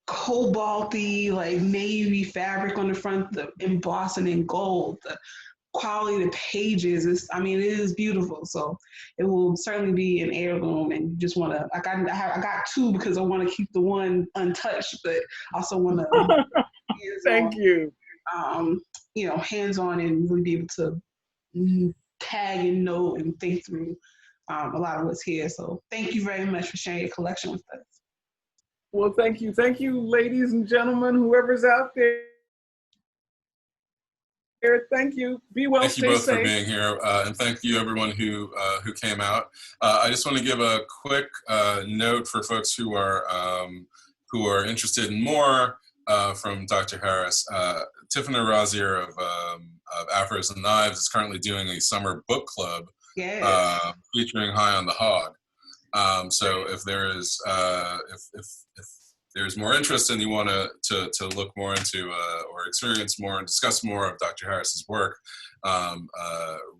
cobalty, like, navy fabric on the front, the embossing in gold. The quality of the pages is, I mean, it is beautiful. So it will certainly be an heirloom, and you just want to, like, I got two because I want to keep the one untouched, but also want to Thank you. you know, hands on and really be able to tag and note and think through a lot of what's here. So thank you very much for sharing your collection with us. Well, thank you. Thank you, ladies and gentlemen, whoever's out there. Thank you. Be well, thank you stay both safe. for being here, and thank you everyone who came out. I just want to give a quick note for folks who are interested in more from Dr. Harris. Tiffany Razier of Afros and Knives is currently doing a summer book club featuring High on the Hog. So if there is if there's more interest and you want to look more into or experience more and discuss more of Dr. Harris's work,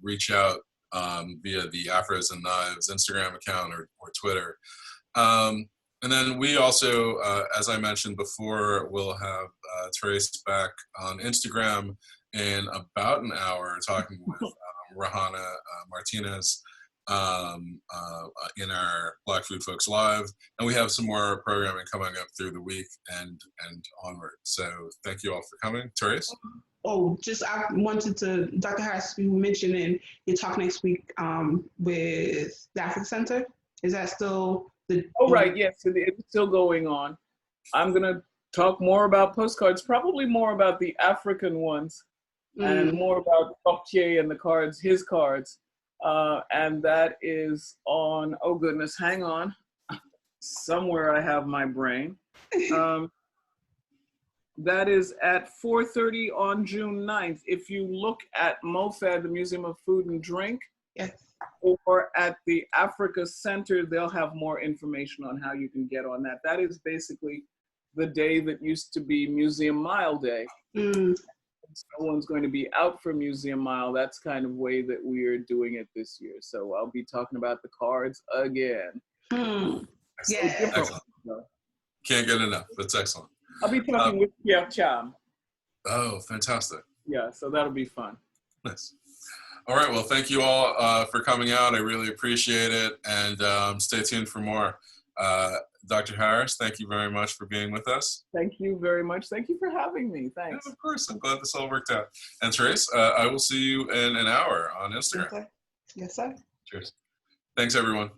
reach out via the Afros and Knives Instagram account or Twitter. And then we also, as I mentioned before, we'll have Therese back on Instagram in about an hour talking with Rahana Martinez in our Black Food Folks Live. And we have some more programming coming up through the week and onward. So thank you all for coming. Therese? Oh, just I wanted to, Dr. Harris, you mentioned, and you talk next week with the Africa Center. Is that still the? Oh, right. Yes, it's still going on. I'm going to talk more about postcards, probably more about the African ones and more about Portier and the cards, his cards. And that is on, oh goodness, hang on. Somewhere I have my brain. That is at 4:30 on June 9th. If you look at MoFad, the Museum of Food and Drink, yes, or at the Africa Center, they'll have more information on how you can get on that. That is basically the day that used to be Museum Mile Day. Someone's going to be out for Museum Mile. That's kind of way that we are doing it this year. So I'll be talking about the cards again. Excellent. Excellent. Can't get enough. That's excellent. I'll be talking with Pierre Cham. Oh, fantastic. Yeah, so that'll be fun. Nice. All right, well, thank you all for coming out. I really appreciate it, and stay tuned for more. Dr. Harris, thank you very much for being with us. Thank you very much. Thank you for having me. Thanks. Yeah, of course. I'm glad this all worked out. And Therese, I will see you in an hour on Instagram. Yes, sir. Yes, sir. Cheers. Thanks, everyone.